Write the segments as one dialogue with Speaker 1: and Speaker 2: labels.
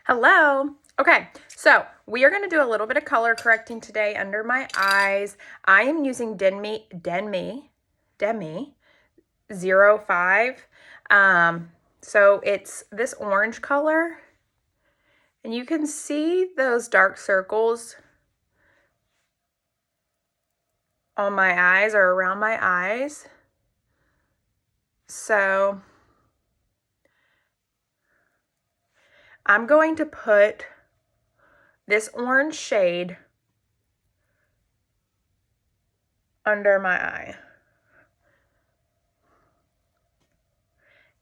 Speaker 1: Hello. Okay, so we are going to do a little bit of color correcting today under my eyes. I am using Demi 05. So it's this orange color, and you can see those dark circles on my eyes or around my eyes. So I'm going to put this orange shade under my eye.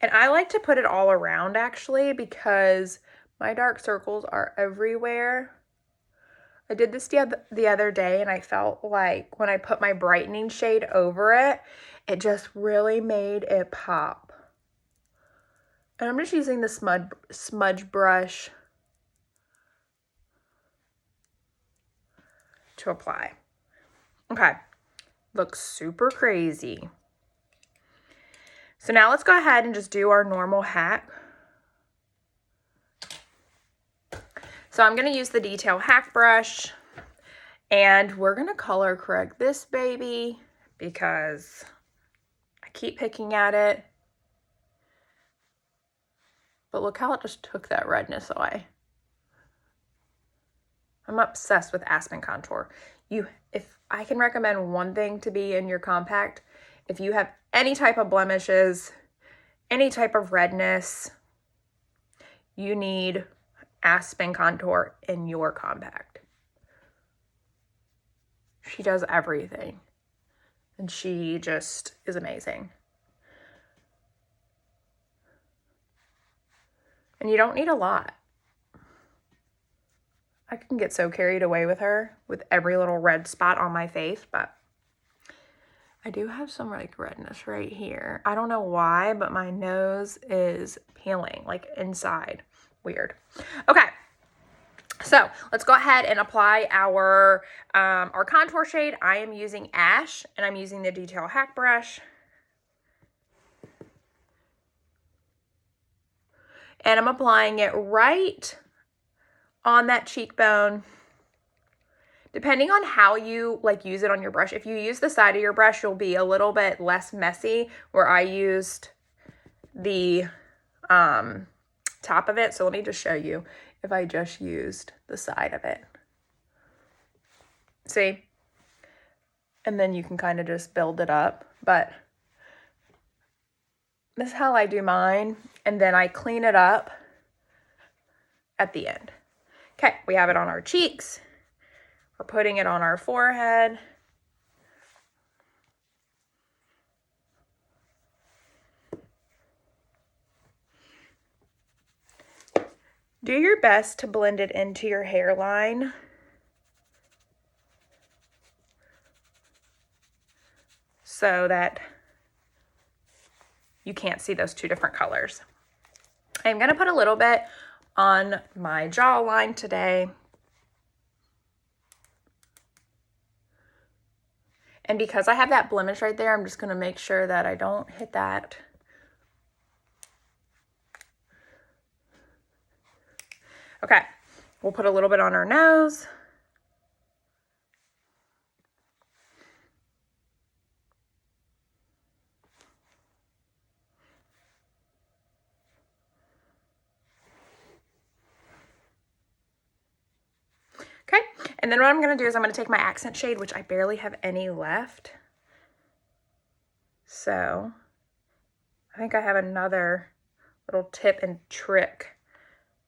Speaker 1: And I like to put it all around actually because my dark circles are everywhere. I did this the other day and I felt like when I put my brightening shade over it, it just really made it pop. And I'm just using the smudge brush to apply. Okay, looks super crazy. So now let's go ahead and just do our normal HAC. So I'm going to use the Detail HAC brush, and we're going to color correct this baby because I keep picking at it. But look how it just took that redness away. I'm obsessed with Aspen contour. If I can recommend one thing to be in your compact, if you have any type of blemishes, any type of redness, you need Aspen contour in your compact. She does everything, and she just is amazing. And you don't need a lot. I can get so carried away with her with every little red spot on my face, but I do have some like redness right here. I don't know why, but my nose is peeling like inside. Weird. Okay. So let's go ahead and apply our contour shade. I am using Ash, and I'm using the Detail HAC brush. And I'm applying it right on that cheekbone. Depending on how you like use it on your brush, if you use the side of your brush, you'll be a little bit less messy, where I used the top of it. So let me just show you if I just used the side of it. See? And then you can kind of just build it up. But this is how I do mine. And then I clean it up at the end. Okay, we have it on our cheeks. We're putting it on our forehead. Do your best to blend it into your hairline. So that you can't see those two different colors. I'm going to put a little bit on my jawline today. And because I have that blemish right there, I'm just going to make sure that I don't hit that. Okay, we'll put a little bit on our nose. Okay, and then what I'm going to do is I'm going to take my accent shade, which I barely have any left. So I think I have another little tip and trick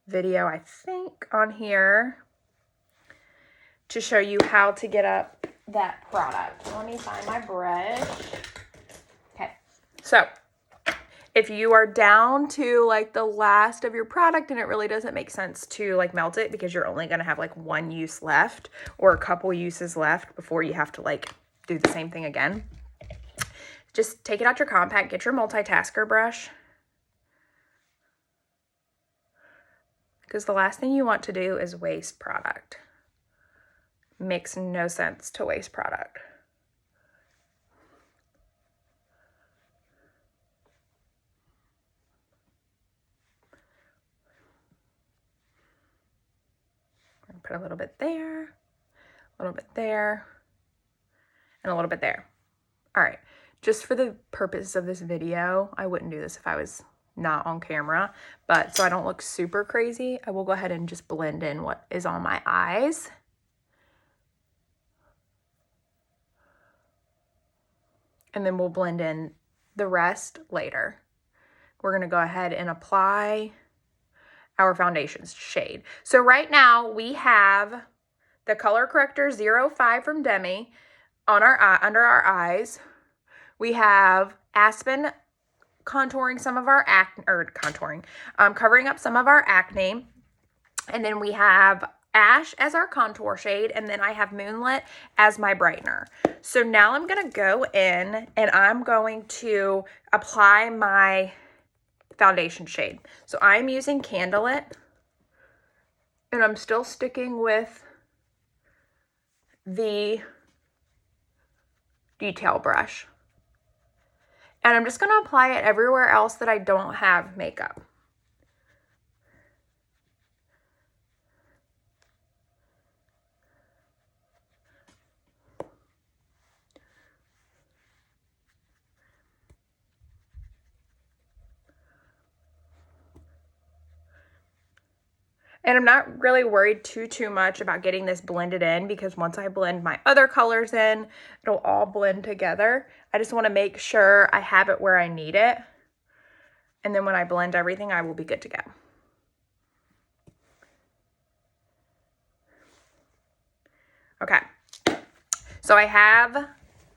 Speaker 1: video, I think, on here to show you how to get up that product. Let me find my brush. Okay, so if you are down to like the last of your product and it really doesn't make sense to like melt it because you're only going to have like one use left or a couple uses left before you have to like do the same thing again, just take it out your compact, get your multitasker brush, because the last thing you want to do is waste product. Makes no sense to waste product. Put a little bit there, a little bit there, and a little bit there. All right, just for the purpose of this video, I wouldn't do this if I was not on camera, but so I don't look super crazy, I will go ahead and just blend in what is on my eyes. And then we'll blend in the rest later. We're gonna go ahead and apply our foundation shade. So right now we have the Color Corrector 05 from Demi on our eye, under our eyes. We have Aspen contouring some of our acne, or contouring, covering up some of our acne. And then we have Ash as our contour shade, and then I have Moonlit as my brightener. So now I'm gonna go in and I'm going to apply my foundation shade. So I'm using Candlelit, and I'm still sticking with the detail brush. And I'm just gonna apply it everywhere else that I don't have makeup. And I'm not really worried too much about getting this blended in, because once I blend my other colors in, it'll all blend together. I just want to make sure I have it where I need it. And then when I blend everything, I will be good to go. Okay, so I have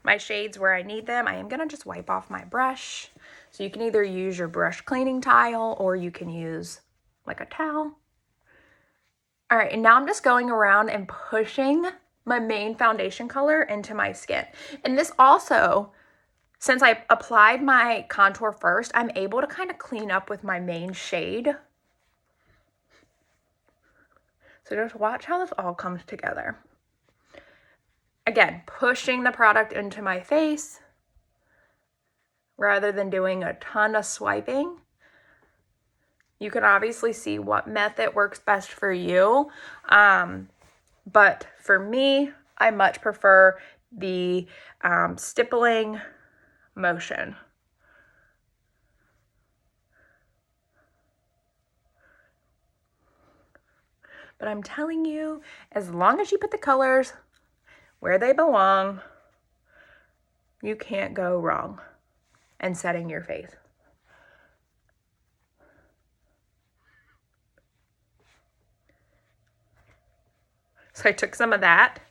Speaker 1: my shades where I need them. I am gonna just wipe off my brush. So you can either use your brush cleaning tile or you can use like a towel. All right, and now I'm just going around and pushing my main foundation color into my skin. And this also, since I applied my contour first, I'm able to kind of clean up with my main shade. So just watch how this all comes together. Again, pushing the product into my face rather than doing a ton of swiping. You can obviously see what method works best for you. But for me, I much prefer the stippling motion. But I'm telling you, as long as you put the colors where they belong, you can't go wrong in setting your face. So I took some of that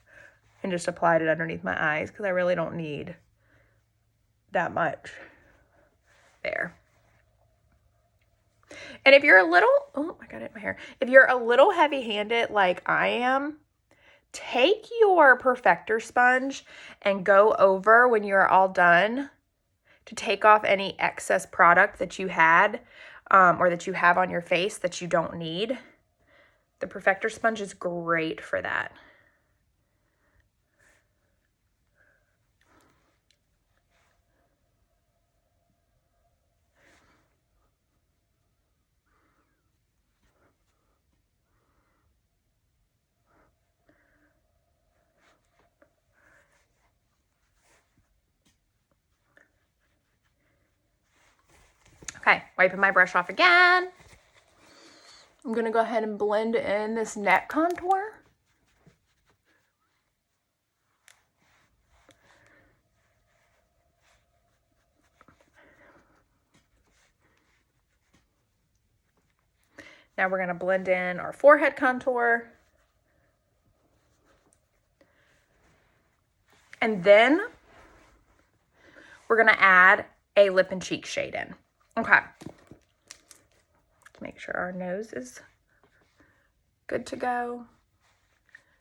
Speaker 1: and just applied it underneath my eyes because I really don't need that much there. And if you're a little, oh, I got it in my hair. If you're a little heavy-handed like I am, take your perfector sponge and go over when you're all done to take off any excess product that you had or that you have on your face that you don't need. The perfector sponge is great for that. Okay, wiping my brush off again. I'm gonna go ahead and blend in this neck contour. Now we're gonna blend in our forehead contour. And then we're gonna add a lip and cheek shade in. Okay. Let's make sure our nose is good to go.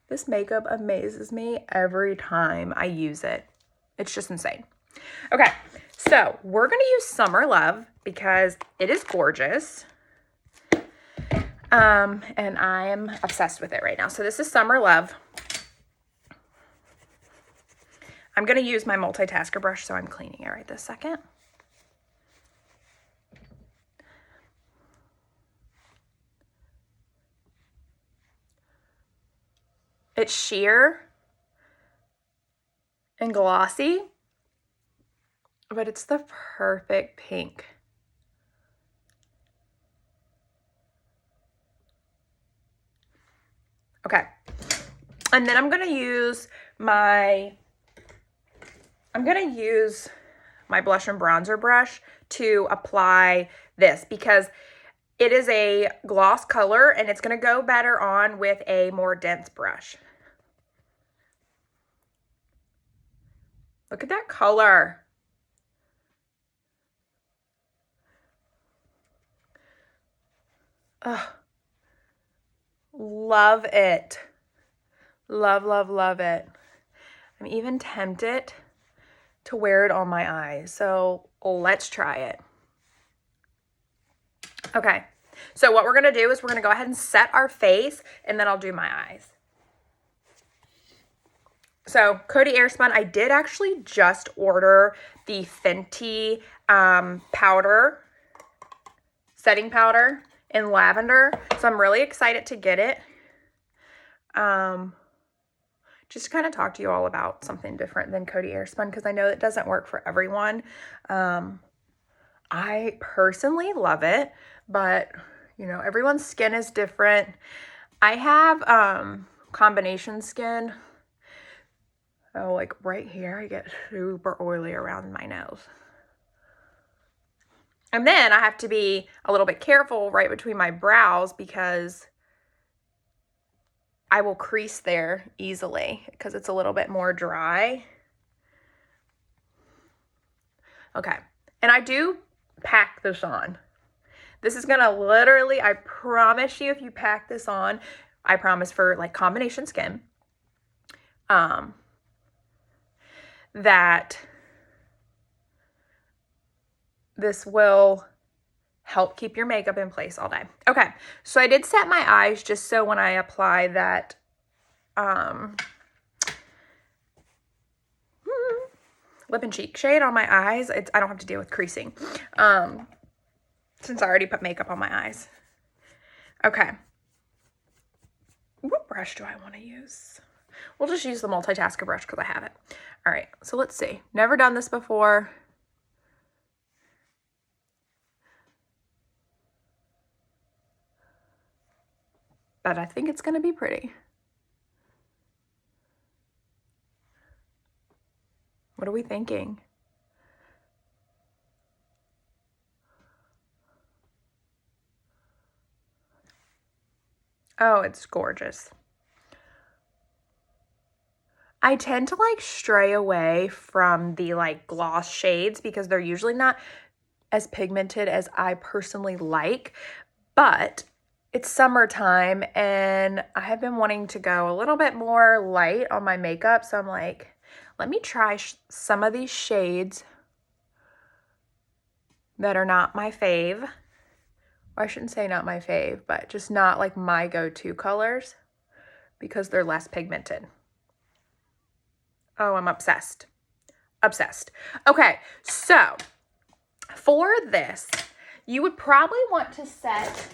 Speaker 1: This makeup amazes me every time I use it. It's just insane. Okay, so we're gonna use Summer Love because it is gorgeous. And I'm obsessed with it right now. So this is Summer Love. I'm gonna use my multitasker brush, so I'm cleaning it right this second. It's sheer and glossy, but it's the perfect pink. Okay. And then I'm going to use my blush and bronzer brush to apply this because it is a gloss color and it's going to go better on with a more dense brush. Look at that color. Ugh. Love it. Love, love, love it. I'm even tempted to wear it on my eyes. So let's try it. Okay. So what we're going to do is we're going to go ahead and set our face and then I'll do my eyes. So Coty Airspun, I did actually just order the Fenty powder, setting powder in lavender. So I'm really excited to get it. Just to kind of talk to you all about something different than Coty Airspun because I know it doesn't work for everyone. I personally love it, but you know, everyone's skin is different. I have combination skin. Oh, like right here, I get super oily around my nose. And then I have to be a little bit careful right between my brows because I will crease there easily because it's a little bit more dry. Okay, and I do pack this on. This is gonna literally, I promise you, if you pack this on, I promise for like combination skin, that this will help keep your makeup in place all day. Okay, so I did set my eyes just so when I apply that lip and cheek shade on my eyes, I don't have to deal with creasing since I already put makeup on my eyes. Okay. What brush do I want to use? We'll just use the multitasker brush because I have it. All right, so let's see. Never done this before. But I think it's going to be pretty. What are we thinking? Oh, it's gorgeous. I tend to like stray away from the like gloss shades because they're usually not as pigmented as I personally like, but it's summertime and I have been wanting to go a little bit more light on my makeup. So I'm like, let me try some of these shades that are not my fave. Or I shouldn't say not my fave, but just not like my go-to colors because they're less pigmented. Oh, I'm obsessed. Obsessed. Okay, so for this, you would probably want to set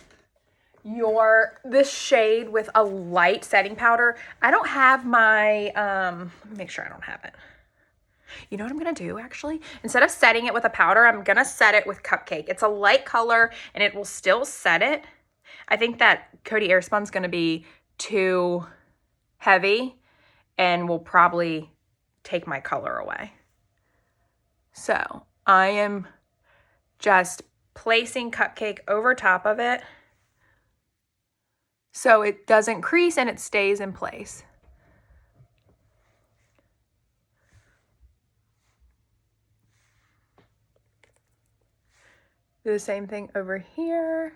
Speaker 1: this shade with a light setting powder. I don't have my, let me make sure I don't have it. You know what I'm going to do, actually? Instead of setting it with a powder, I'm going to set it with Cupcake. It's a light color, and it will still set it. I think that Coty Airspun's going to be too heavy and will probably take my color away. So I am just placing Cupcake over top of it so it doesn't crease and it stays in place. Do the same thing over here.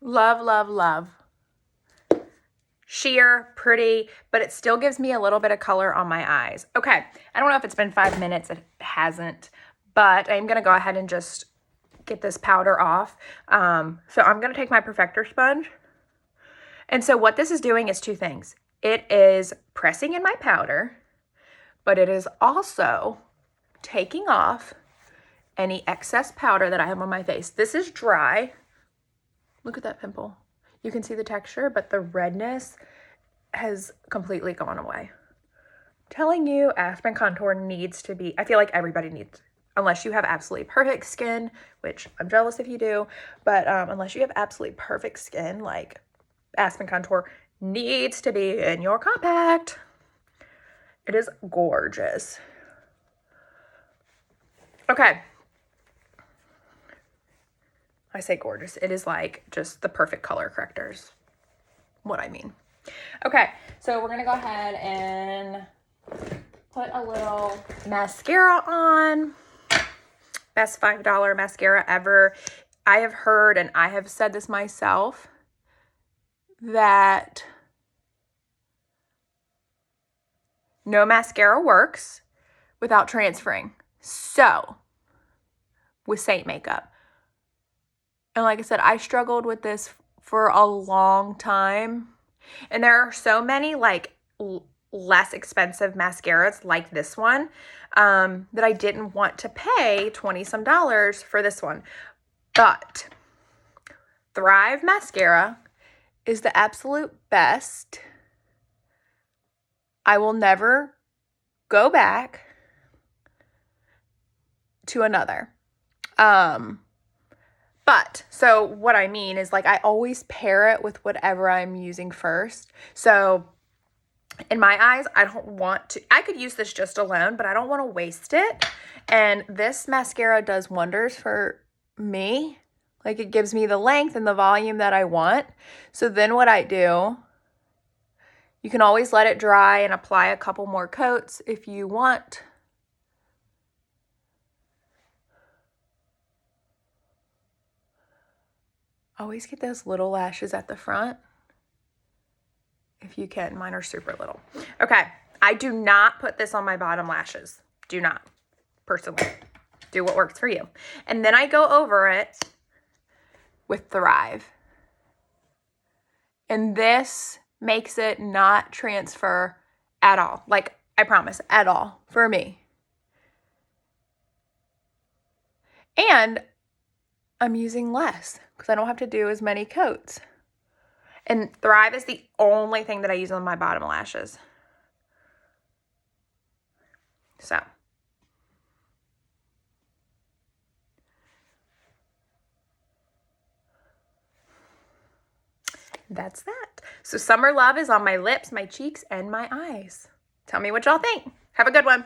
Speaker 1: Love, love, love. Sheer, pretty, but it still gives me a little bit of color on my eyes. Okay, I don't know if it's been 5 minutes. It hasn't, but I'm going to go ahead and just get this powder off. So I'm going to take my Perfector sponge. And so what this is doing is two things. It is pressing in my powder, but it is also taking off any excess powder that I have on my face. This is dry. Look at that pimple. You can see the texture, but the redness has completely gone away. Telling you, Aspen Contour needs to be, I feel like everybody needs, unless you have absolutely perfect skin, which I'm jealous if you do, but unless you have absolutely perfect skin, like Aspen Contour needs to be in your compact. It is gorgeous. Okay. I say gorgeous. It is like just the perfect color correctors. What I mean. Okay, so we're going to go ahead and put a little mascara on. Best $5 mascara ever. I have heard, and I have said this myself, that no mascara works without transferring. So, with Saint makeup. And like I said, I struggled with this for a long time. And there are so many like less expensive mascaras like this one that I didn't want to pay $20-some for this one. But Thrive mascara is the absolute best. I will never go back to another. But, so what I mean is like I always pair it with whatever I'm using first. So in my eyes, I don't want to, I could use this just alone, but I don't want to waste it. And this mascara does wonders for me. Like it gives me the length and the volume that I want. So then what I do, you can always let it dry and apply a couple more coats if you want. Always get those little lashes at the front. If you can. Mine are super little. Okay. I do not put this on my bottom lashes. Do not. Personally. Do what works for you. And then I go over it with Thrive. And this makes it not transfer at all. Like, I promise, at all for me. And I'm using less because I don't have to do as many coats. And Thrive is the only thing that I use on my bottom lashes. So. That's that. So Summer Love is on my lips, my cheeks, and my eyes. Tell me what y'all think. Have a good one.